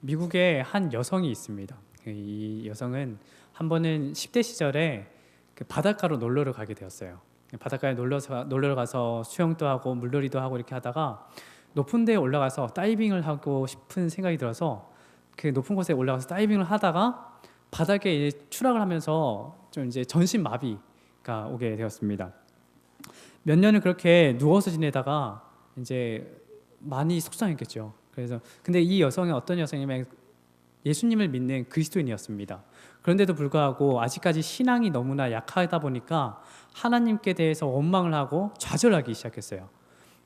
미국에 한 여성이 있습니다. 이 여성은 한 번은 10대 시절에 그 바닷가로 놀러를 가게 되었어요. 바닷가에 놀러 가서 수영도 하고 물놀이도 하고 이렇게 하다가 높은 데에 올라가서 다이빙을 하고 싶은 생각이 들어서 그 높은 곳에 올라가서 다이빙을 하다가 바닥에 이제 추락을 하면서 좀 이제 전신 마비가 오게 되었습니다. 몇 년을 그렇게 누워서 지내다가 이제 많이 속상했겠죠. 그래서 근데 이 여성은 어떤 여성이냐면 예수님을 믿는 그리스도인이었습니다. 그런데도 불구하고 아직까지 신앙이 너무나 약하다 보니까 하나님께 대해서 원망을 하고 좌절하기 시작했어요.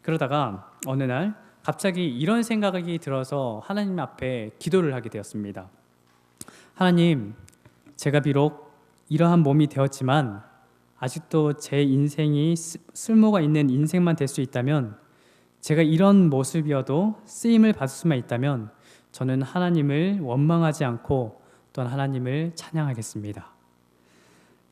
그러다가 어느 날 갑자기 이런 생각이 들어서 하나님 앞에 기도를 하게 되었습니다. 하나님, 제가 비록 이러한 몸이 되었지만 아직도 제 인생이 쓸모가 있는 인생만 될 수 있다면, 제가 이런 모습이어도 쓰임을 받을 수만 있다면 저는 하나님을 원망하지 않고 또한 하나님을 찬양하겠습니다.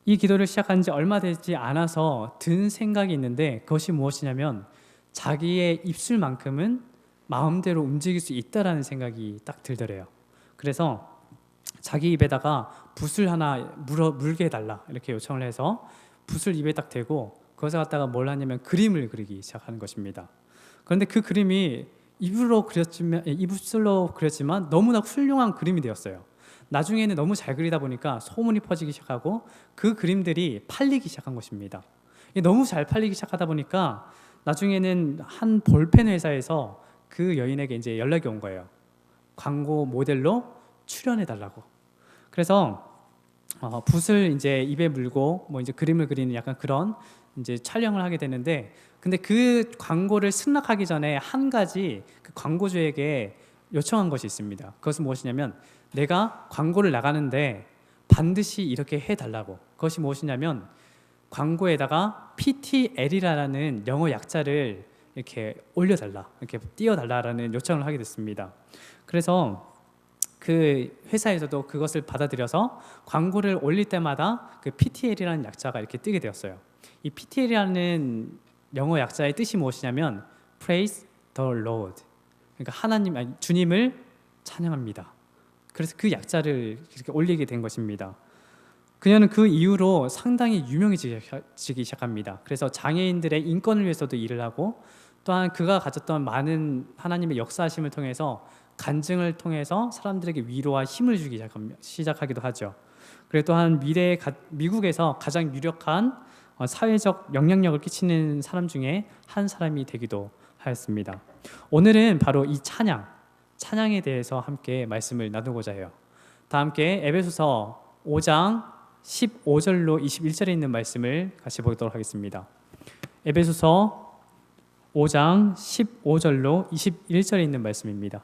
이 기도를 시작한 지 얼마 되지 않아서 든 생각이 있는데, 그것이 무엇이냐면 자기의 입술만큼은 마음대로 움직일 수 있다라는 생각이 딱 들더래요. 그래서 자기 입에다가 붓을 하나 물게 해달라 이렇게 요청을 해서 붓을 입에 딱 대고 그것을 갖다가 뭘 하냐면 그림을 그리기 시작하는 것입니다. 그런데 그 그림이 입술로 그렸지만 너무나 훌륭한 그림이 되었어요. 나중에는 너무 잘 그리다 보니까 소문이 퍼지기 시작하고 그 그림들이 팔리기 시작한 것입니다. 너무 잘 팔리기 시작하다 보니까 나중에는 한 볼펜 회사에서 그 여인에게 이제 연락이 온 거예요. 광고 모델로 출연해 달라고. 그래서 붓을 이제 입에 물고 뭐 이제 그림을 그리는 약간 그런 이제 촬영을 하게 되는데, 근데 그 광고를 승낙하기 전에 한 가지 그 광고주에게 요청한 것이 있습니다. 그것은 무엇이냐면 내가 광고를 나가는데 반드시 이렇게 해달라고. 그것이 무엇이냐면 광고에다가 PTL이라는 영어 약자를 이렇게 올려달라, 이렇게 띄워달라라는 요청을 하게 됐습니다. 그래서 그 회사에서도 그것을 받아들여서 광고를 올릴 때마다 그 PTL이라는 약자가 이렇게 뜨게 되었어요. 이 PTL이라는 영어 약자의 뜻이 무엇이냐면 Praise the Lord, 그러니까 주님을 찬양합니다. 그래서 그 약자를 이렇게 올리게 된 것입니다. 그녀는 그 이후로 상당히 유명해지기 시작합니다. 그래서 장애인들의 인권을 위해서도 일을 하고, 또한 그가 가졌던 많은 하나님의 역사하심을 통해서 간증을 통해서 사람들에게 위로와 힘을 주기 시작하기도 하죠. 그리고 또한 미국에서 가장 유력한 사회적 영향력을 끼치는 사람 중에 한 사람이 되기도 하였습니다. 오늘은 바로 이 찬양에 대해서 함께 말씀을 나누고자 해요. 다 함께 에베소서 5장 15절로 21절에 있는 말씀을 같이 보도록 하겠습니다. 에베소서 5장 15절로 21절에 있는 말씀입니다.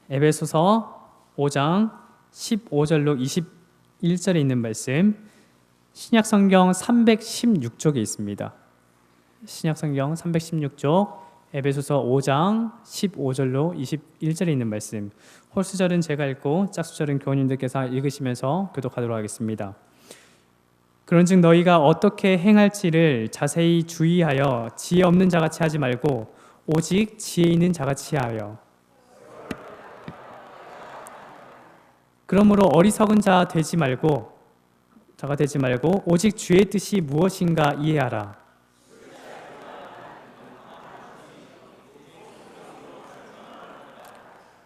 에베소서 5장 15절로 21절에 있는 말씀, 신약성경 316쪽에 있습니다. 신약성경 316쪽 에베소서 5장 15절로 21절에 있는 말씀, 홀수절은 제가 읽고 짝수절은 교우님들께서 읽으시면서 교독하도록 하겠습니다. 그런즉 너희가 어떻게 행할지를 자세히 주의하여 지혜 없는 자같이 하지 말고 오직 지혜 있는 자같이 하여, 그러므로 어리석은 자가 되지 말고 오직 주의 뜻이 무엇인가 이해하라.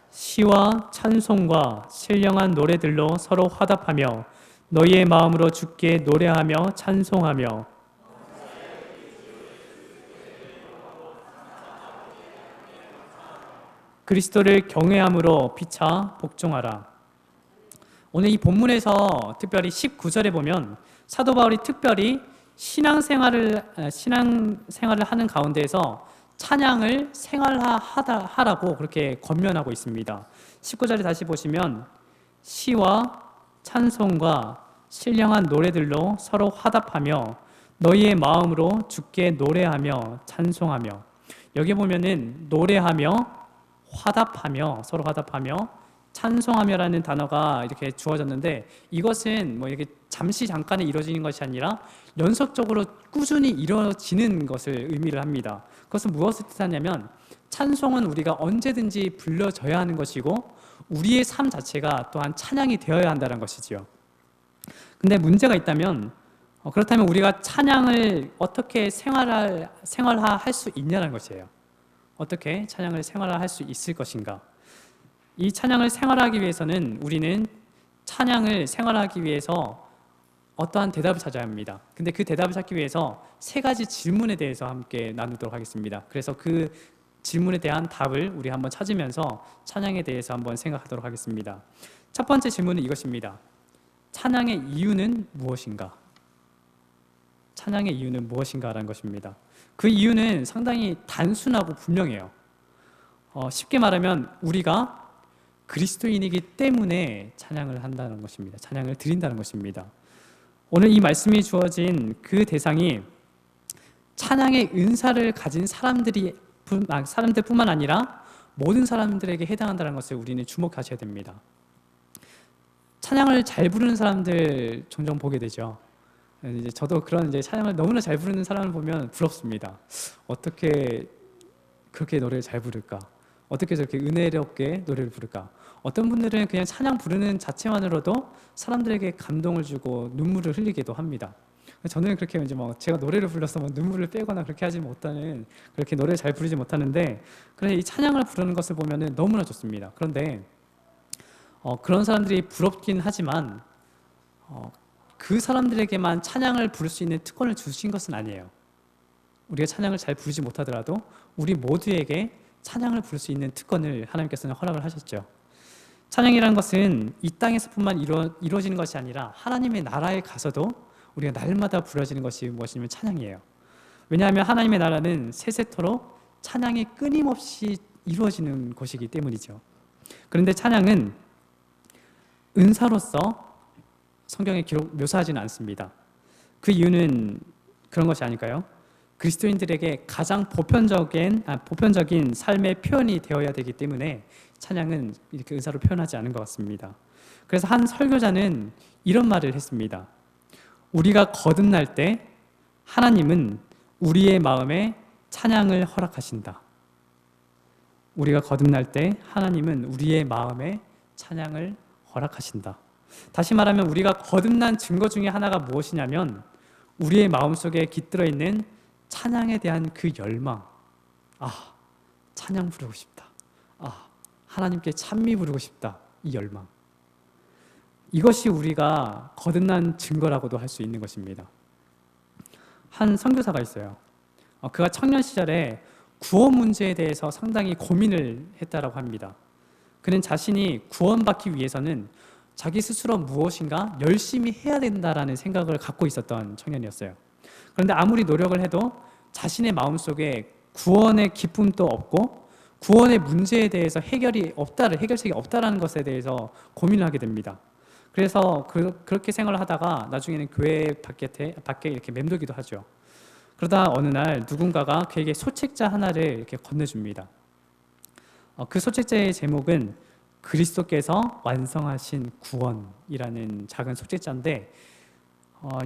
시와 찬송과 신령한 노래들로 서로 화답하며 너희의 마음으로 주께 노래하며 찬송하며 그리스도를 경외함으로 피차 복종하라. 오늘 이 본문에서 특별히 19절에 보면 사도 바울이 특별히 신앙생활을 하는 가운데에서 찬양을 생활화하라고 그렇게 권면하고 있습니다. 19절에 다시 보시면 시와 찬송과 신령한 노래들로 서로 화답하며 너희의 마음으로 주께 노래하며 찬송하며, 여기 보면은 노래하며 화답하며 서로 화답하며 찬송하며라는 단어가 이렇게 주어졌는데 이것은 뭐 이렇게 잠시 잠깐에 이루어지는 것이 아니라 연속적으로 꾸준히 이루어지는 것을 의미를 합니다. 그것은 무엇을 뜻하냐면 찬송은 우리가 언제든지 불러줘야 하는 것이고 우리의 삶 자체가 또한 찬양이 되어야 한다는 것이지요. 근데 문제가 있다면 그렇다면 우리가 찬양을 어떻게 생활화할 수 있냐는 것이에요. 어떻게 찬양을 생활화할 수 있을 것인가? 이 찬양을 생활하기 위해서는 우리는 찬양을 생활하기 위해서 어떠한 대답을 찾아야 합니다. 근데 그 대답을 찾기 위해서 세 가지 질문에 대해서 함께 나누도록 하겠습니다. 그래서 그 질문에 대한 답을 우리 한번 찾으면서 찬양에 대해서 한번 생각하도록 하겠습니다. 첫 번째 질문은 이것입니다. 찬양의 이유는 무엇인가? 찬양의 이유는 무엇인가라는 것입니다. 그 이유는 상당히 단순하고 분명해요. 쉽게 말하면 우리가 그리스도인이기 때문에 찬양을 한다는 것입니다. 찬양을 드린다는 것입니다. 오늘 이 말씀이 주어진 그 대상이 찬양의 은사를 가진 사람들뿐만 아니라 모든 사람들에게 해당한다는 것을 우리는 주목하셔야 됩니다. 찬양을 잘 부르는 사람들 종종 보게 되죠. 이제 저도 그런 이제 찬양을 너무나 잘 부르는 사람을 보면 부럽습니다. 어떻게 그렇게 노래를 잘 부를까? 어떻게 저렇게 은혜롭게 노래를 부를까? 어떤 분들은 그냥 찬양 부르는 자체만으로도 사람들에게 감동을 주고 눈물을 흘리기도 합니다. 저는 그렇게 이제 뭐 제가 노래를 불러서 뭐 눈물을 빼거나 그렇게 하지 못하는, 그렇게 노래를 잘 부르지 못하는데, 그런데 이 찬양을 부르는 것을 보면은 너무나 좋습니다. 그런데 그런 사람들이 부럽긴 하지만 그 사람들에게만 찬양을 부를 수 있는 특권을 주신 것은 아니에요. 우리가 찬양을 잘 부르지 못하더라도 우리 모두에게 찬양을 부를 수 있는 특권을 하나님께서는 허락을 하셨죠. 찬양이라는 것은 이 땅에서뿐만 이루어지는 것이 아니라 하나님의 나라에 가서도 우리가 날마다 부러지는 것이 무엇이냐면 찬양이에요. 왜냐하면 하나님의 나라는 세세토록 찬양이 끊임없이 이루어지는 곳이기 때문이죠. 그런데 찬양은 은사로서 성경에 묘사하지는 않습니다. 그 이유는 그런 것이 아닐까요? 그리스도인들에게 가장 보편적인 삶의 표현이 되어야 되기 때문에 찬양은 이렇게 은사로 표현하지 않은 것 같습니다. 그래서 한 설교자는 이런 말을 했습니다. 우리가 거듭날 때 하나님은 우리의 마음에 찬양을 허락하신다. 우리가 거듭날 때 하나님은 우리의 마음에 찬양을 허락하신다. 다시 말하면 우리가 거듭난 증거 중에 하나가 무엇이냐면 우리의 마음속에 깃들어 있는 찬양에 대한 그 열망. 찬양 부르고 싶다. 하나님께 찬미 부르고 싶다. 이 열망. 이것이 우리가 거듭난 증거라고도 할 수 있는 것입니다. 한 선교사가 있어요. 그가 청년 시절에 구원 문제에 대해서 상당히 고민을 했다라고 합니다. 그는 자신이 구원받기 위해서는 자기 스스로 무엇인가 열심히 해야 된다라는 생각을 갖고 있었던 청년이었어요. 그런데 아무리 노력을 해도 자신의 마음속에 구원의 기쁨도 없고 구원의 문제에 대해서 해결책이 없다라는 것에 대해서 고민을 하게 됩니다. 그래서 그렇게 생활을 하다가 나중에는 교회 밖에 이렇게 맴돌기도 하죠. 그러다 어느 날 누군가가 그에게 소책자 하나를 이렇게 건네줍니다. 그 소책자의 제목은 그리스도께서 완성하신 구원이라는 작은 소책자인데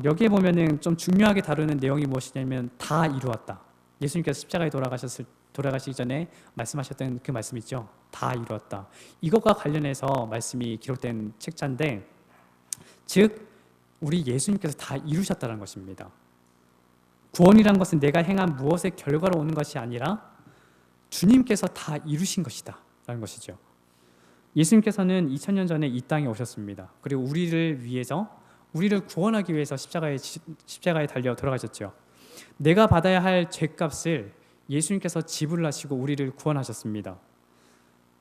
여기에 보면은 좀 중요하게 다루는 내용이 무엇이냐면 다 이루었다. 예수님께서 십자가에 돌아가시기 전에 말씀하셨던 그 말씀 있죠. 다 이루었다. 이것과 관련해서 말씀이 기록된 책자인데 즉 우리 예수님께서 다 이루셨다는 것입니다. 구원이란 것은 내가 행한 무엇의 결과로 오는 것이 아니라 주님께서 다 이루신 것이다 라는 것이죠. 예수님께서는 2000년 전에 이 땅에 오셨습니다. 그리고 우리를 구원하기 위해서 십자가에 달려 돌아가셨죠. 내가 받아야 할 죄값을 예수님께서 지불을 하시고 우리를 구원하셨습니다.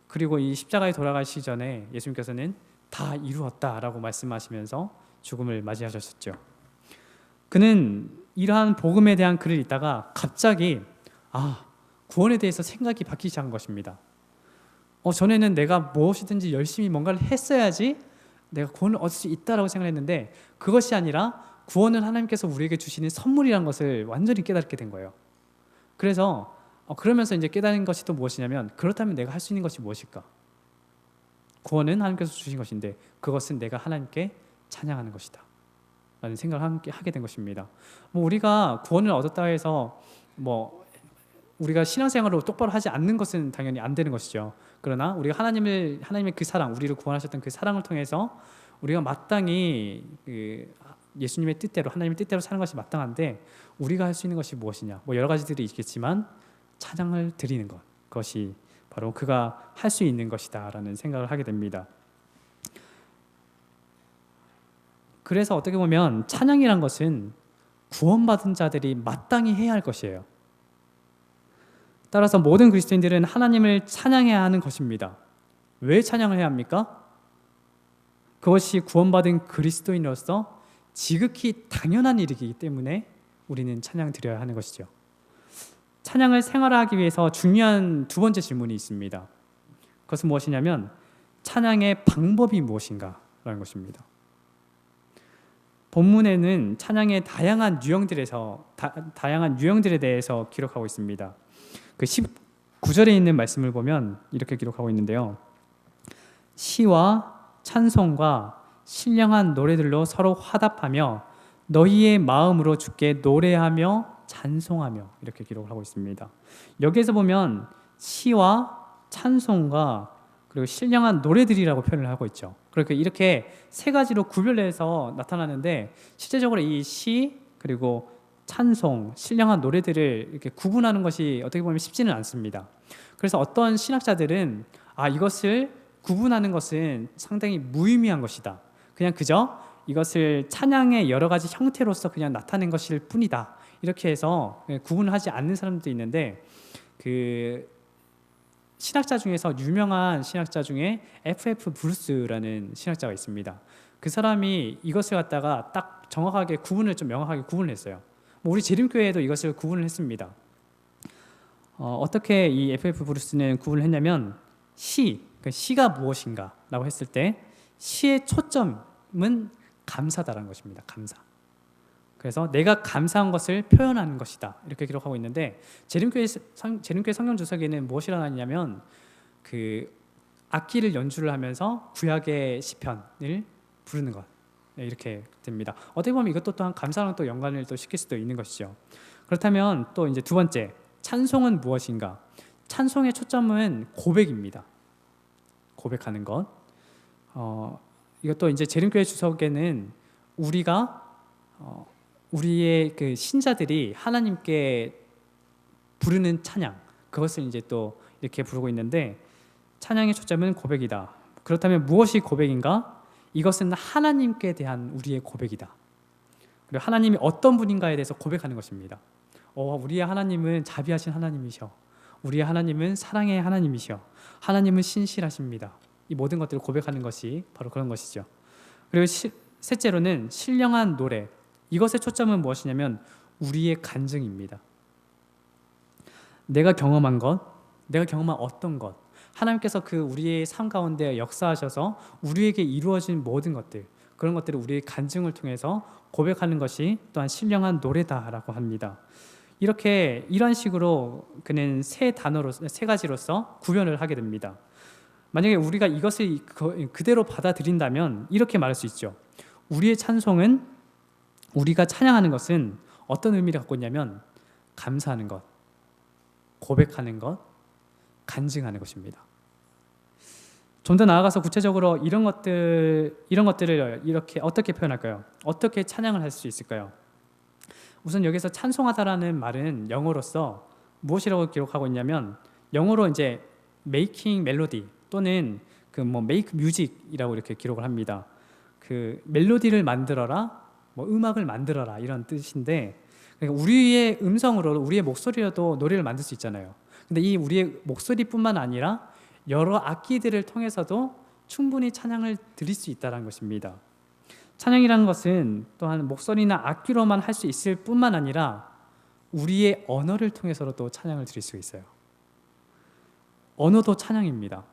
그리고 이 십자가에 돌아가시기 전에 예수님께서는 다 이루었다라고 말씀하시면서 죽음을 맞이하셨죠. 그는 이러한 복음에 대한 글을 읽다가 갑자기 구원에 대해서 생각이 바뀌기 시작한 것입니다. 전에는 내가 무엇이든지 열심히 뭔가를 했어야지 내가 구원을 얻을 수 있다라고 생각했는데 그것이 아니라 구원은 하나님께서 우리에게 주시는 선물이라는 것을 완전히 깨닫게 된 거예요. 그래서 그러면서 이제 깨달은 것이 또 무엇이냐면 그렇다면 내가 할 수 있는 것이 무엇일까? 구원은 하나님께서 주신 것인데 그것은 내가 하나님께 찬양하는 것이다 라는 생각을 함께 하게 된 것입니다. 우리가 구원을 얻었다 해서 우리가 신앙생활을 똑바로 하지 않는 것은 당연히 안 되는 것이죠. 그러나 우리가 하나님의 그 사랑, 우리를 구원하셨던 그 사랑을 통해서 우리가 마땅히 예수님의 뜻대로, 하나님의 뜻대로 사는 것이 마땅한데 우리가 할 수 있는 것이 무엇이냐? 여러 가지들이 있겠지만 찬양을 드리는 것, 그것이 바로 그가 할 수 있는 것이다라는 생각을 하게 됩니다. 그래서 어떻게 보면 찬양이란 것은 구원받은 자들이 마땅히 해야 할 것이에요. 따라서 모든 그리스도인들은 하나님을 찬양해야 하는 것입니다. 왜 찬양을 해야 합니까? 그것이 구원받은 그리스도인으로서 지극히 당연한 일이기 때문에 우리는 찬양 드려야 하는 것이죠. 찬양을 생활화하기 위해서 중요한 두 번째 질문이 있습니다. 그것은 무엇이냐면 찬양의 방법이 무엇인가 라는 것입니다. 본문에는 찬양의 다양한 유형들에 대해서 기록하고 있습니다. 그 19절에 있는 말씀을 보면 이렇게 기록하고 있는데요. 시와 찬송과 신령한 노래들로 서로 화답하며 너희의 마음으로 주께 노래하며 찬송하며 이렇게 기록을 하고 있습니다. 여기에서 보면 시와 찬송과 그리고 신령한 노래들이라고 표현을 하고 있죠. 그렇게 이렇게 세 가지로 구별해서 나타나는데 실제적으로 이 시 그리고 찬송, 신령한 노래들을 이렇게 구분하는 것이 어떻게 보면 쉽지는 않습니다. 그래서 어떤 신학자들은 이것을 구분하는 것은 상당히 무의미한 것이다. 그냥 그저 이것을 찬양의 여러 가지 형태로서 그냥 나타낸 것일 뿐이다. 이렇게 해서 구분을 하지 않는 사람도 있는데 그 신학자 중에서 유명한 신학자 중에 F.F. 브루스라는 신학자가 있습니다. 그 사람이 이것을 갖다가 딱 정확하게 좀 명확하게 구분을 했어요. 우리 재림교회에도 이것을 구분을 했습니다. 어떻게 이 F.F. 브루스는 구분을 했냐면 시가 무엇인가 라고 했을 때 시의 초점은 감사다라는 것입니다. 감사. 그래서 내가 감사한 것을 표현하는 것이다 이렇게 기록하고 있는데 재림교회 성경주석에는 무엇이라 나냐면 그 악기를 연주를 하면서 구약의 시편을 부르는 것 이렇게 됩니다. 어떻게 보면 이것도 또한 감사랑 또 연관을 또 시킬 수도 있는 것이죠. 그렇다면 또 이제 두 번째 찬송은 무엇인가? 찬송의 초점은 고백입니다. 고백하는 것. 이것도 이제 재림교회 주석에는 우리의 그 신자들이 하나님께 부르는 찬양 그것을 이제 또 이렇게 부르고 있는데 찬양의 초점은 고백이다. 그렇다면 무엇이 고백인가? 이것은 하나님께 대한 우리의 고백이다. 그리고 하나님이 어떤 분인가에 대해서 고백하는 것입니다. 우리의 하나님은 자비하신 하나님이셔. 우리의 하나님은 사랑의 하나님이셔. 하나님은 신실하십니다. 이 모든 것들을 고백하는 것이 바로 그런 것이죠. 그리고 셋째로는 신령한 노래. 이것의 초점은 무엇이냐면 우리의 간증입니다. 내가 경험한 것, 내가 경험한 어떤 것, 하나님께서 그 우리의 삶 가운데 역사하셔서 우리에게 이루어진 모든 것들, 그런 것들을 우리의 간증을 통해서 고백하는 것이 또한 신령한 노래다라고 합니다. 이런 식으로 그는 세 가지로서 구별을 하게 됩니다. 만약에 우리가 이것을 그대로 받아들인다면 이렇게 말할 수 있죠. 우리의 찬송은 우리가 찬양하는 것은 어떤 의미를 갖고 있냐면 감사하는 것, 고백하는 것, 간증하는 것입니다. 좀 더 나아가서 구체적으로 이런 것들을 이렇게 어떻게 표현할까요? 어떻게 찬양을 할 수 있을까요? 우선 여기서 찬송하다라는 말은 영어로서 무엇이라고 기록하고 있냐면 영어로 이제 making melody 또는 make music이라고 이렇게 기록을 합니다. 그 멜로디를 만들어라, 음악을 만들어라 이런 뜻인데 그러니까 우리의 음성으로 우리의 목소리로도 노래를 만들 수 있잖아요. 근데 이 우리의 목소리뿐만 아니라 여러 악기들을 통해서도 충분히 찬양을 드릴 수 있다는 것입니다. 찬양이라는 것은 또한 목소리나 악기로만 할 수 있을 뿐만 아니라 우리의 언어를 통해서도 찬양을 드릴 수 있어요. 언어도 찬양입니다.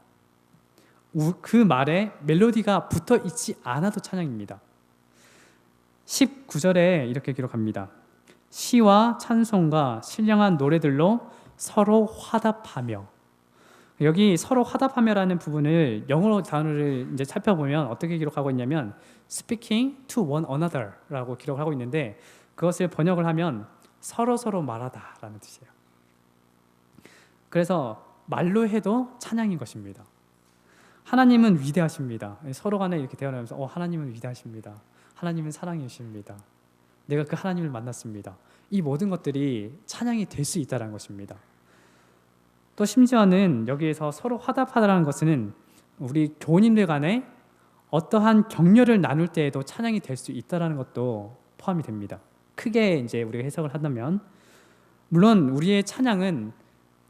그 말에 멜로디가 붙어 있지 않아도 찬양입니다. 19절에 이렇게 기록합니다. 시와 찬송과 신령한 노래들로 서로 화답하며. 여기 서로 화답하며라는 부분을 영어로 단어를 이제 살펴보면 어떻게 기록하고 있냐면 speaking to one another라고 기록하고 있는데 그것을 번역을 하면 서로 말하다라는 뜻이에요. 그래서 말로 해도 찬양인 것입니다. 하나님은 위대하십니다. 서로 간에 이렇게 대화하면서 하나님은 위대하십니다. 하나님은 사랑이십니다. 내가 그 하나님을 만났습니다. 이 모든 것들이 찬양이 될 수 있다는 것입니다. 또 심지어는 여기에서 서로 화답하다라는 것은 우리 교우님들 간에 어떠한 격려를 나눌 때에도 찬양이 될 수 있다는 것도 포함이 됩니다. 크게 이제 우리가 해석을 한다면, 물론 우리의 찬양은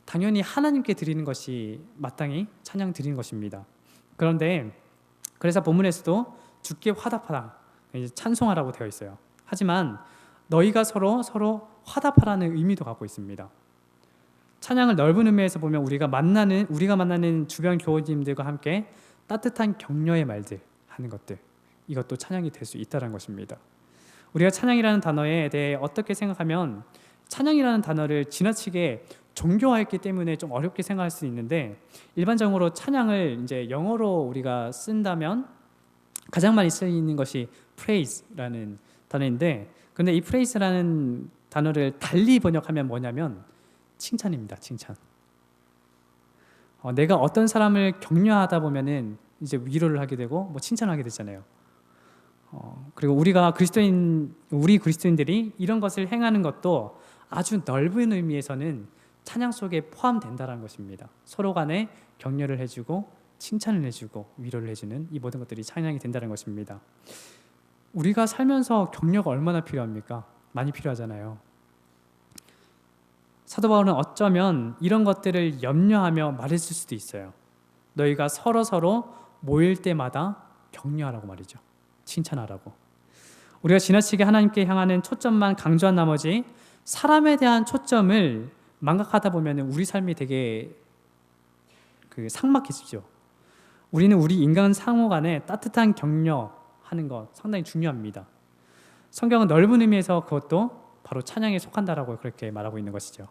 당연히 하나님께 드리는 것이 마땅히 찬양 드리는 것입니다. 그런데 그래서 본문에서도 주께 화답하라, 찬송하라고 되어 있어요. 하지만 너희가 서로 화답하라는 의미도 갖고 있습니다. 찬양을 넓은 의미에서 보면 우리가 만나는 주변 교우님들과 함께 따뜻한 격려의 말들 하는 것들, 이것도 찬양이 될 수 있다는 것입니다. 우리가 찬양이라는 단어에 대해 어떻게 생각하면 찬양이라는 단어를 지나치게 종교화했기 때문에 좀 어렵게 생각할 수 있는데, 일반적으로 찬양을 이제 영어로 우리가 쓴다면 가장 많이 쓰이는 것이 praise라는 단어인데, 근데 이 praise라는 단어를 달리 번역하면 뭐냐면 칭찬입니다. 칭찬. 내가 어떤 사람을 격려하다 보면은 이제 위로를 하게 되고 뭐 칭찬을 하게 되잖아요. 그리고 우리 그리스도인들이 이런 것을 행하는 것도 아주 넓은 의미에서는 찬양 속에 포함된다는 것입니다. 서로 간에 격려를 해주고 칭찬을 해주고 위로를 해주는 이 모든 것들이 찬양이 된다는 것입니다. 우리가 살면서 격려가 얼마나 필요합니까? 많이 필요하잖아요. 사도 바울은 어쩌면 이런 것들을 염려하며 말했을 수도 있어요. 너희가 서로 모일 때마다 격려하라고 말이죠. 칭찬하라고. 우리가 지나치게 하나님께 향하는 초점만 강조한 나머지 사람에 대한 초점을 망각하다 보면 우리 삶이 되게 삭막해지죠. 우리는 우리 인간 상호 간에 따뜻한 격려하는 것 상당히 중요합니다. 성경은 넓은 의미에서 그것도 바로 찬양에 속한다라고 그렇게 말하고 있는 것이죠.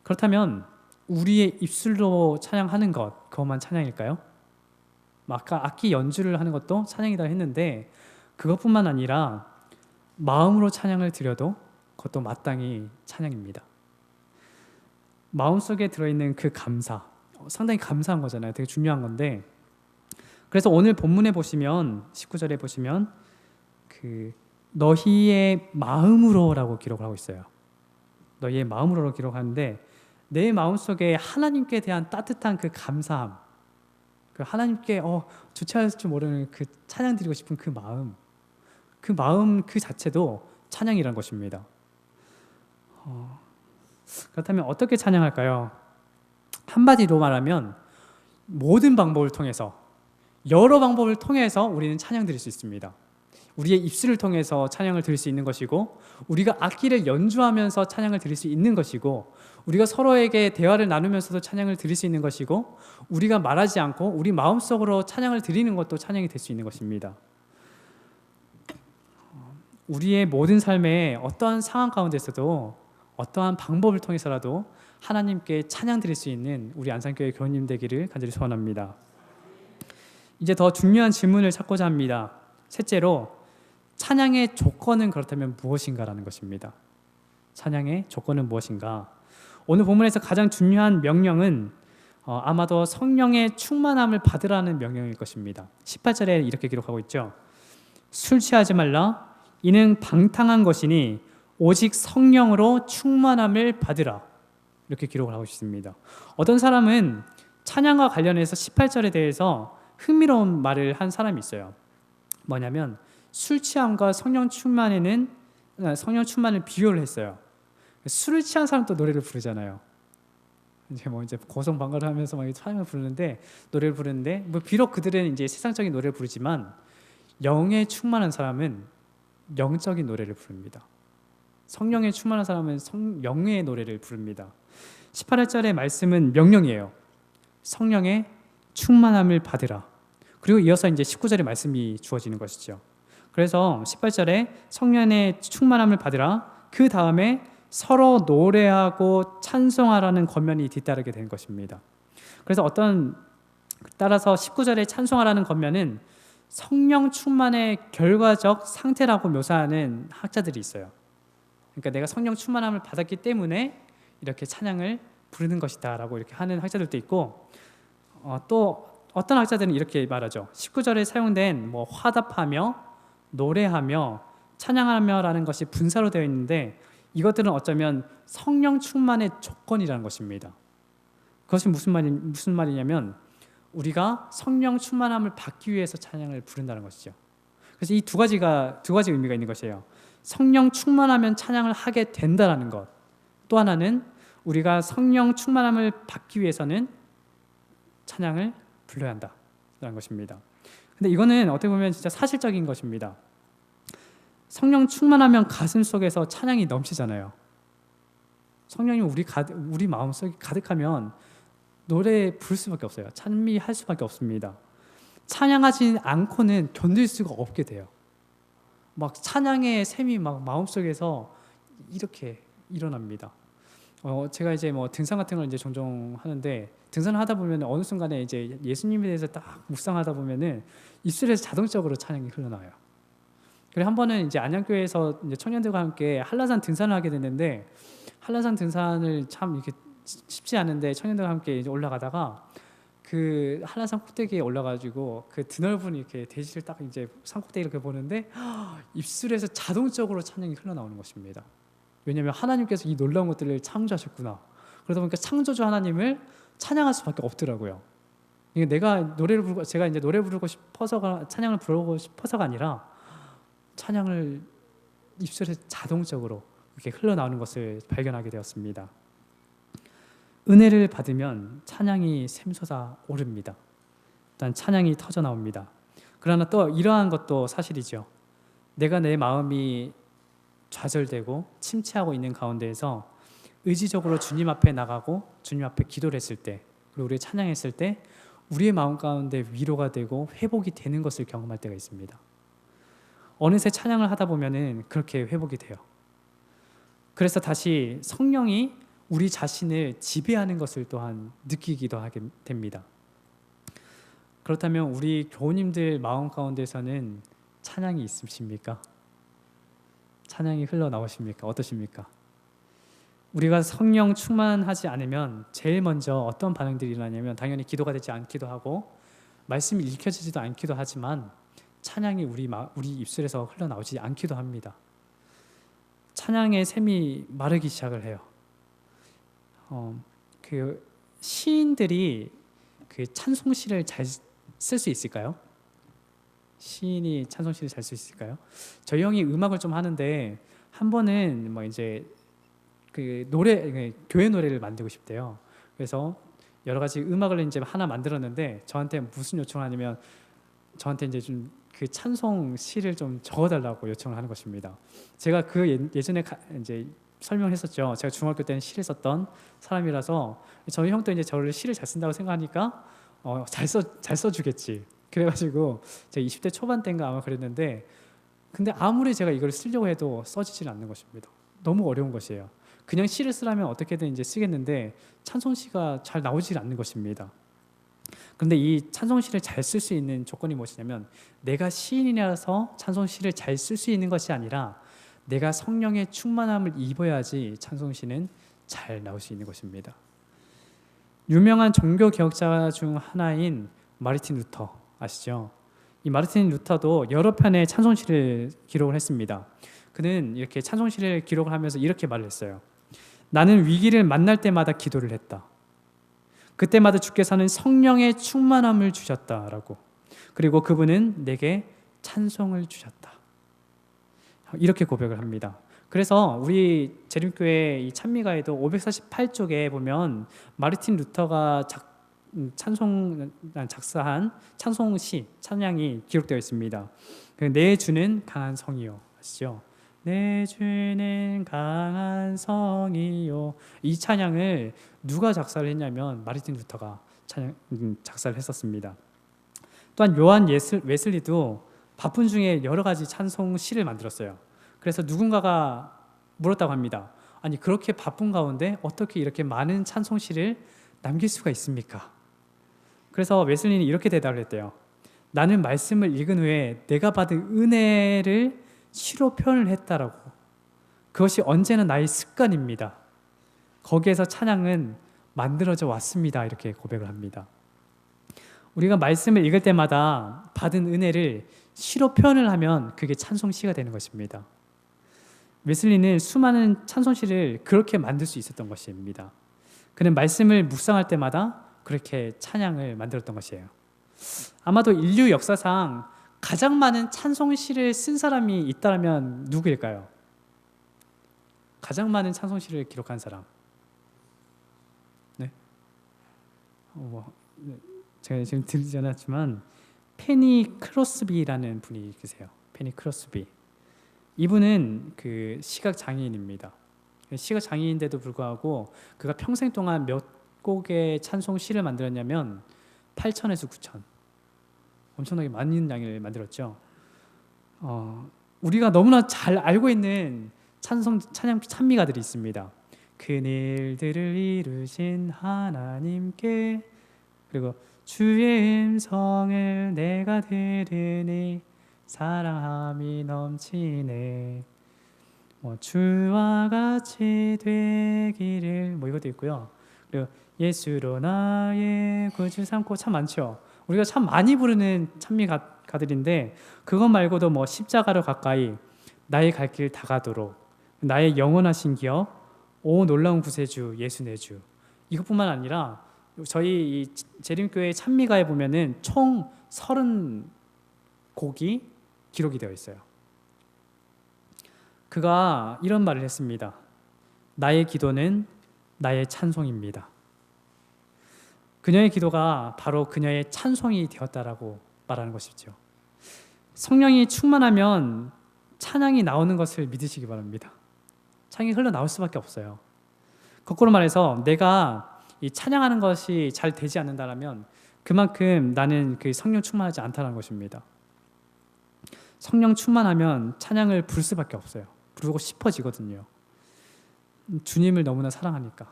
그렇다면 우리의 입술로 찬양하는 것, 그것만 찬양일까요? 아까 악기 연주를 하는 것도 찬양이다 했는데 그것뿐만 아니라 마음으로 찬양을 드려도 그것도 마땅히 찬양입니다. 마음속에 들어있는 그 감사, 상당히 감사한 거잖아요. 되게 중요한 건데, 그래서 오늘 본문에 보시면 19절에 보시면 너희의 마음으로라고 기록을 하고 있어요. 너희의 마음으로 기록하는데 내 마음속에 하나님께 대한 따뜻한 그 감사함, 그 하나님께 주체할 줄 모르는 그 찬양 드리고 싶은 그 마음 그 자체도 찬양이라는 것입니다. 그렇다면 어떻게 찬양할까요? 한마디로 말하면 모든 방법을 통해서, 여러 방법을 통해서 우리는 찬양 드릴 수 있습니다. 우리의 입술을 통해서 찬양을 드릴 수 있는 것이고, 우리가 악기를 연주하면서 찬양을 드릴 수 있는 것이고, 우리가 서로에게 대화를 나누면서도 찬양을 드릴 수 있는 것이고, 우리가 말하지 않고 우리 마음속으로 찬양을 드리는 것도 찬양이 될 수 있는 것입니다. 우리의 모든 삶의 어떠한 상황 가운데서도 어떠한 방법을 통해서라도 하나님께 찬양 드릴 수 있는 우리 안산교회 교우님 되기를 간절히 소원합니다. 이제 더 중요한 질문을 찾고자 합니다. 셋째로, 찬양의 조건은 그렇다면 무엇인가라는 것입니다. 찬양의 조건은 무엇인가? 오늘 본문에서 가장 중요한 명령은 아마도 성령의 충만함을 받으라는 명령일 것입니다. 18절에 이렇게 기록하고 있죠. 술 취하지 말라. 이는 방탕한 것이니 오직 성령으로 충만함을 받으라. 이렇게 기록을 하고 있습니다. 어떤 사람은 찬양과 관련해서 18절에 대해서 흥미로운 말을 한 사람이 있어요. 뭐냐면 술 취함과 성령 충만을 비교를 했어요. 술을 취한 사람도 노래를 부르잖아요. 이제 고성방가를 하면서 막 찬양을 부르는데, 노래를 부르는데, 비록 그들은 이제 세상적인 노래를 부르지만 영에 충만한 사람은 영적인 노래를 부릅니다. 성령에 충만한 사람은 영의 노래를 부릅니다. 18절의 말씀은 명령이에요. 성령의 충만함을 받으라. 그리고 이어서 이제 19절의 말씀이 주어지는 것이죠. 그래서 18절에 성령의 충만함을 받으라. 그 다음에 서로 노래하고 찬송하라는 권면이 뒤따르게 된 것입니다. 그래서 따라서 19절에 찬송하라는 겉면은 성령 충만의 결과적 상태라고 묘사하는 학자들이 있어요. 그러니까 내가 성령 충만함을 받았기 때문에 이렇게 찬양을 부르는 것이다라고 이렇게 하는 학자들도 있고, 또 어떤 학자들은 이렇게 말하죠. 19절에 사용된 뭐 화답하며 노래하며 찬양하며라는 것이 분사로 되어 있는데, 이것들은 어쩌면 성령 충만의 조건이라는 것입니다. 그것이 무슨 말이냐면 우리가 성령 충만함을 받기 위해서 찬양을 부른다는 것이죠. 그래서 이 두 가지 의미가 있는 것이에요. 성령 충만하면 찬양을 하게 된다라는 것. 또 하나는 우리가 성령 충만함을 받기 위해서는 찬양을 불러야 한다라는 것입니다. 근데 이거는 어떻게 보면 진짜 사실적인 것입니다. 성령 충만하면 가슴 속에서 찬양이 넘치잖아요. 성령이 우리 마음속에 가득하면 노래 부를 수밖에 없어요. 찬미할 수밖에 없습니다. 찬양하지 않고는 견딜 수가 없게 돼요. 막 찬양의 샘이 막 마음속에서 이렇게 일어납니다. 제가 이제 뭐 등산 같은 걸 이제 종종 하는데, 등산을 하다 보면 어느 순간에 이제 예수님에 대해서 딱 묵상하다 보면은 입술에서 자동적으로 찬양이 흘러나와요. 그리고 한 번은 이제 안양교회에서 이제 청년들과 함께 한라산 등산을 하게 됐는데, 한라산 등산을 참 이렇게 쉽지 않은데 청년들과 함께 이제 올라가다가 그 한라산 꼭대기에 올라가지고 그 드넓은 이렇게 대지를 딱 이제 산 꼭대기를 이렇게 보는데 입술에서 자동적으로 찬양이 흘러나오는 것입니다. 왜냐하면 하나님께서 이 놀라운 것들을 창조하셨구나. 그러다 보니까 창조주 하나님을 찬양할 수밖에 없더라고요. 이게 제가 이제 노래 부르고 싶어서가, 찬양을 부르고 싶어서가 아니라 찬양을 입술에서 자동적으로 이렇게 흘러나오는 것을 발견하게 되었습니다. 은혜를 받으면 찬양이 샘솟아 오릅니다. 일단 찬양이 터져 나옵니다. 그러나 또 이러한 것도 사실이죠. 내가 내 마음이 좌절되고 침체하고 있는 가운데에서 의지적으로 주님 앞에 나가고 주님 앞에 기도를 했을 때, 그리고 우리 찬양했을 때 우리의 마음 가운데 위로가 되고 회복이 되는 것을 경험할 때가 있습니다. 어느새 찬양을 하다 보면은 그렇게 회복이 돼요. 그래서 다시 성령이 우리 자신을 지배하는 것을 또한 느끼기도 하게 됩니다. 그렇다면 우리 교우님들 마음 가운데서는 찬양이 있으십니까? 찬양이 흘러나오십니까? 어떠십니까? 우리가 성령 충만하지 않으면 제일 먼저 어떤 반응들이 일어나냐면, 당연히 기도가 되지 않기도 하고 말씀이 읽혀지지도 않기도 하지만 찬양이 우리 입술에서 흘러나오지 않기도 합니다. 찬양의 샘이 마르기 시작을 해요. 그 시인들이 그 찬송시를 잘 쓸 수 있을까요? 시인이 찬송시를 잘 쓸 수 있을까요? 저희 형이 음악을 좀 하는데 한 번은 뭐 이제 그 교회 노래를 만들고 싶대요. 그래서 여러 가지 음악을 이제 하나 만들었는데 저한테 무슨 요청을 하냐면, 저한테 이제 좀 그 찬송 시를 좀 적어달라고 요청을 하는 것입니다. 제가 그 예전에 이제 설명했었죠. 제가 중학교 때는 시를 썼던 사람이라서 저희 형도 이제 저를 시를 잘 쓴다고 생각하니까 잘 써주겠지. 그래가지고 제가 20대 초반 때인가 아마 그랬는데, 근데 아무리 제가 이걸 쓰려고 해도 써지질 않는 것입니다. 너무 어려운 것이에요. 그냥 시를 쓰라면 어떻게든 이제 쓰겠는데 찬송시가 잘 나오질 않는 것입니다. 그런데 이 찬송시를 잘 쓸 수 있는 조건이 무엇이냐면, 내가 시인이라서 찬송시를 잘 쓸 수 있는 것이 아니라 내가 성령의 충만함을 입어야지 찬송시는 잘 나올 수 있는 것입니다. 유명한 종교 개혁자 중 하나인 마르틴 루터 아시죠? 이 마르틴 루터도 여러 편의 찬송시를 기록을 했습니다. 그는 이렇게 찬송시를 기록을 하면서 이렇게 말을 했어요. 나는 위기를 만날 때마다 기도를 했다. 그때마다 주께서는 성령의 충만함을 주셨다라고. 그리고 그분은 내게 찬송을 주셨다. 이렇게 고백을 합니다. 그래서 우리 재림교회 이 찬미가에도 548쪽에 보면 마르틴 루터가 작사한 찬송시, 찬양이 기록되어 있습니다. 내 주는 강한 성이요, 아시죠? 내 주는 강한 성이요. 이 찬양을 누가 작사를 했냐면 마르틴 루터가 작사를 했었습니다. 또한 요한 웨슬리도 바쁜 중에 여러 가지 찬송 시를 만들었어요. 그래서 누군가가 물었다고 합니다. 아니, 그렇게 바쁜 가운데 어떻게 이렇게 많은 찬송 시를 남길 수가 있습니까? 그래서 웨슬리는 이렇게 대답을 했대요. 나는 말씀을 읽은 후에 내가 받은 은혜를 시로 표현을 했다라고. 그것이 언제나 나의 습관입니다. 거기에서 찬양은 만들어져 왔습니다. 이렇게 고백을 합니다. 우리가 말씀을 읽을 때마다 받은 은혜를 시로 표현을 하면 그게 찬송시가 되는 것입니다. 웨슬리는 수많은 찬송시를 그렇게 만들 수 있었던 것입니다. 그는 말씀을 묵상할 때마다 그렇게 찬양을 만들었던 것이에요. 아마도 인류 역사상 가장 많은 찬송시를 쓴 사람이 있다면 누구일까요? 가장 많은 찬송시를 기록한 사람. 네? 제가 지금 들리지 않았지만 페니 크로스비라는 분이 계세요. 페니 크로스비. 이분은 그 시각 장애인입니다. 시각 장애인인데도 불구하고 그가 평생 동안 몇 곡의 찬송 시를 만들었냐면 8,000에서 9,000. 엄청나게 많은 양을 만들었죠. 우리가 너무나 잘 알고 있는 찬양 찬미가들이 있습니다. 그일들을 이루신 하나님께, 그리고 주의 음성을 내가 들으니 사랑함이 넘치네, 주와 같이 되기를, 이것도 있고요. 그리고 예수로 나의 구주 삼고, 참 많죠. 우리가 참 많이 부르는 찬미가들인데 그것 말고도 십자가로 가까이, 나의 갈 길 다가도록, 나의 영원하신 기업, 오 놀라운 구세주 예수 내 주, 이것뿐만 아니라 저희 이 재림교회 찬미가에 보면은 총 30곡이 기록이 되어 있어요. 그가 이런 말을 했습니다. 나의 기도는 나의 찬송입니다. 그녀의 기도가 바로 그녀의 찬송이 되었다라고 말하는 것이죠. 성령이 충만하면 찬양이 나오는 것을 믿으시기 바랍니다. 찬양이 흘러나올 수밖에 없어요. 거꾸로 말해서 내가 이 찬양하는 것이 잘 되지 않는다면 그만큼 나는 그 성령 충만하지 않다는 것입니다. 성령 충만하면 찬양을 부를 수밖에 없어요. 부르고 싶어지거든요. 주님을 너무나 사랑하니까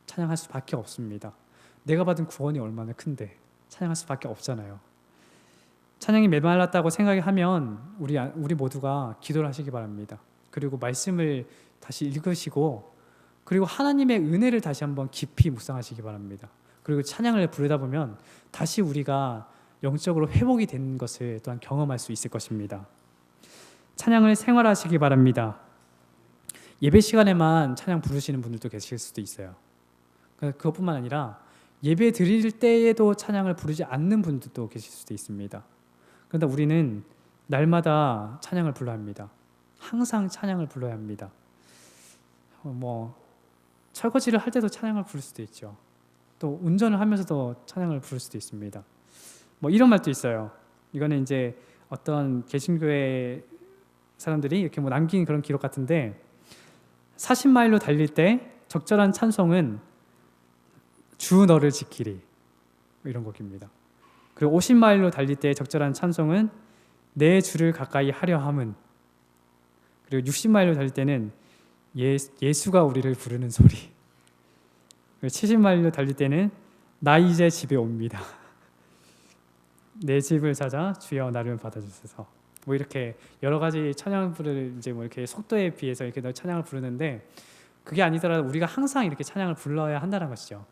찬양할 수밖에 없습니다. 내가 받은 구원이 얼마나 큰데 찬양할 수밖에 없잖아요. 찬양이 메말랐다고 생각하면 우리 모두가 기도를 하시기 바랍니다. 그리고 말씀을 다시 읽으시고, 그리고 하나님의 은혜를 다시 한번 깊이 묵상하시기 바랍니다. 그리고 찬양을 부르다 보면 다시 우리가 영적으로 회복이 되는 것을 또한 경험할 수 있을 것입니다. 찬양을 생활하시기 바랍니다. 예배 시간에만 찬양 부르시는 분들도 계실 수도 있어요. 그것뿐만 아니라 예배 드릴 때에도 찬양을 부르지 않는 분들도 계실 수도 있습니다. 그런데 우리는 날마다 찬양을 불러야 합니다. 항상 찬양을 불러야 합니다. 설거지를 할 때도 찬양을 부를 수도 있죠. 또 운전을 하면서도 찬양을 부를 수도 있습니다. 이런 말도 있어요. 이거는 이제 어떤 개신교회 사람들이 이렇게 남긴 그런 기록 같은데, 40마일로 달릴 때 적절한 찬송은 주 너를 지키리, 이런 곡입니다. 그리고 50마일로 달릴 때 적절한 찬송은 내 주를 가까이 하려 함은, 그리고 60마일로 달릴 때는 예수가 우리를 부르는 소리, 그리고 70마일로 달릴 때는 나 이제 집에 옵니다. 내 집을 찾아 주여 나를 받아주소서. 이렇게 여러 가지 찬양을 이제 이렇게 속도에 비해서 이렇게 찬양을 부르는데, 그게 아니더라도 우리가 항상 이렇게 찬양을 불러야 한다는 것이죠.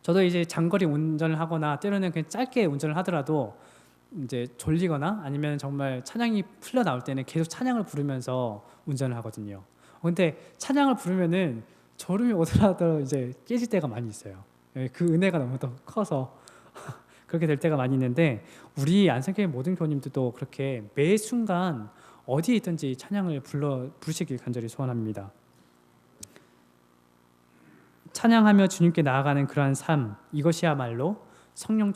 저도 이제 장거리 운전을 하거나 때로는 그냥 짧게 운전을 하더라도 이제 졸리거나 아니면 정말 찬양이 풀려 나올 때는 계속 찬양을 부르면서 운전을 하거든요. 근데 찬양을 부르면은 졸음이 오더라도 이제 깨질 때가 많이 있어요. 그 은혜가 너무 더 커서 그렇게 될 때가 많이 있는데, 우리 안성교회 모든 교우님들도 그렇게 매 순간 어디에 있든지 찬양을 부르시길 간절히 소원합니다. 찬양하며 주님께 나아가는 그러한 삶, 이것이야말로 성령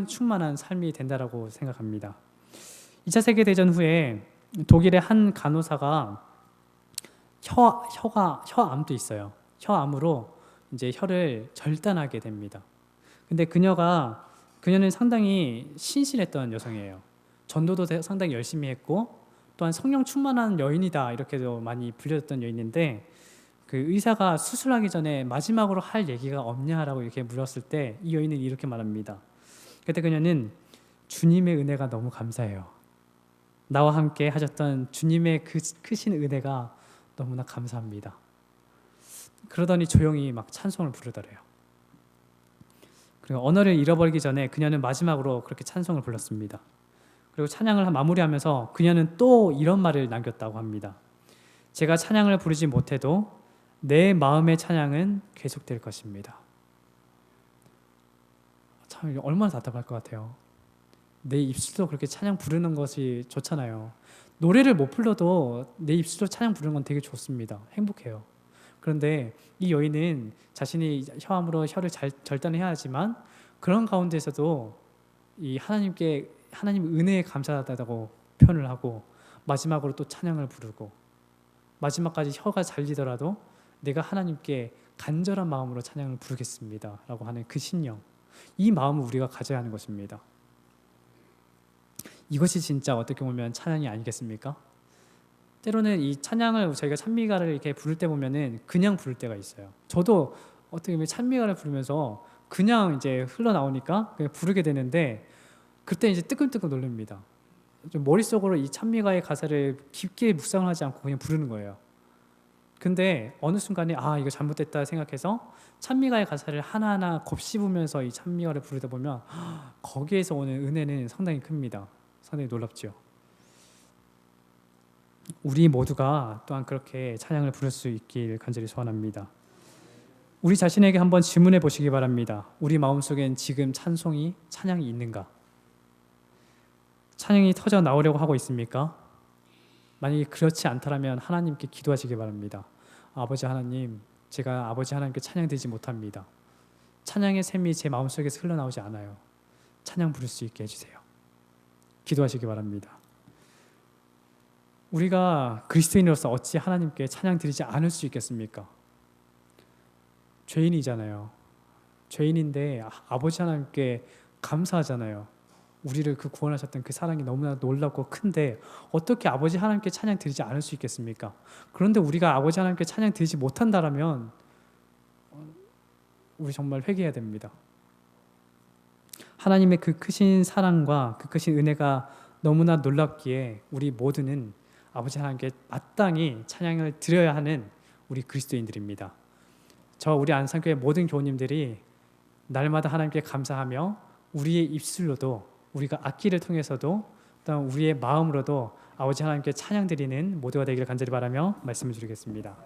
충만한 삶이 된다라고 생각합니다. 2차 세계대전 후에 독일의 한 간호사가 혀암도 있어요. 혀암으로 이제 혀를 절단하게 됩니다. 근데 그녀는 상당히 신실했던 여성이에요. 전도도 상당히 열심히 했고, 또한 성령 충만한 여인이다 이렇게도 많이 불려졌던 여인인데, 그 의사가 수술하기 전에 마지막으로 할 얘기가 없냐라고 이렇게 물었을 때 이 여인은 이렇게 말합니다. 그때 그녀는 주님의 은혜가 너무 감사해요. 나와 함께 하셨던 주님의 그 크신 은혜가 너무나 감사합니다. 그러더니 조용히 막 찬송을 부르더래요. 그리고 언어를 잃어버리기 전에 그녀는 마지막으로 그렇게 찬송을 불렀습니다. 그리고 찬양을 마무리하면서 그녀는 또 이런 말을 남겼다고 합니다. 제가 찬양을 부르지 못해도 내 마음의 찬양은 계속될 것입니다. 참 얼마나 답답할 것 같아요. 내 입술로 그렇게 찬양 부르는 것이 좋잖아요. 노래를 못 불러도 내 입술로 찬양 부르는 건 되게 좋습니다. 행복해요. 그런데 이 여인은 자신이 혀함으로 혀를 절단해야 하지만 그런 가운데서도 이 하나님 은혜에 감사하다고 표현을 하고 마지막으로 또 찬양을 부르고 마지막까지 혀가 잘리더라도 내가 하나님께 간절한 마음으로 찬양을 부르겠습니다 라고 하는 그 신령, 이 마음을 우리가 가져야 하는 것입니다. 이것이 진짜 어떻게 보면 찬양이 아니겠습니까? 때로는 이 찬양을 저희가 찬미가를 이렇게 부를 때 보면은 그냥 부를 때가 있어요. 저도 어떻게 보면 찬미가를 부르면서 그냥 이제 흘러나오니까 그냥 부르게 되는데 그때 이제 뜨끔뜨끔 놀랍니다. 좀 머릿속으로 이 찬미가의 가사를 깊게 묵상을 하지 않고 그냥 부르는 거예요. 근데 어느 순간에 이거 잘못됐다 생각해서 찬미가의 가사를 하나하나 곱씹으면서 이 찬미가를 부르다 보면 거기에서 오는 은혜는 상당히 큽니다. 상당히 놀랍죠. 우리 모두가 또한 그렇게 찬양을 부를 수 있길 간절히 소원합니다. 우리 자신에게 한번 질문해 보시기 바랍니다. 우리 마음속엔 지금 찬양이 있는가? 찬양이 터져 나오려고 하고 있습니까? 만약에 그렇지 않다면 하나님께 기도하시기 바랍니다. 아버지 하나님, 제가 아버지 하나님께 찬양드리지 못합니다. 찬양의 샘이 제 마음속에서 흘러나오지 않아요. 찬양 부를 수 있게 해주세요. 기도하시기 바랍니다. 우리가 그리스도인으로서 어찌 하나님께 찬양 드리지 않을 수 있겠습니까? 죄인이잖아요. 죄인인데 아버지 하나님께 감사하잖아요. 우리를 그 구원하셨던 그 사랑이 너무나 놀랍고 큰데 어떻게 아버지 하나님께 찬양 드리지 않을 수 있겠습니까? 그런데 우리가 아버지 하나님께 찬양 드리지 못한다라면 우리 정말 회개해야 됩니다. 하나님의 그 크신 사랑과 그 크신 은혜가 너무나 놀랍기에 우리 모두는 아버지 하나님께 마땅히 찬양을 드려야 하는 우리 그리스도인들입니다. 우리 안산교회 모든 교우님들이 날마다 하나님께 감사하며 우리의 입술로도 우리가 악기를 통해서도 또한 우리의 마음으로도 아버지 하나님께 찬양 드리는 모두가 되기를 간절히 바라며 말씀을 드리겠습니다.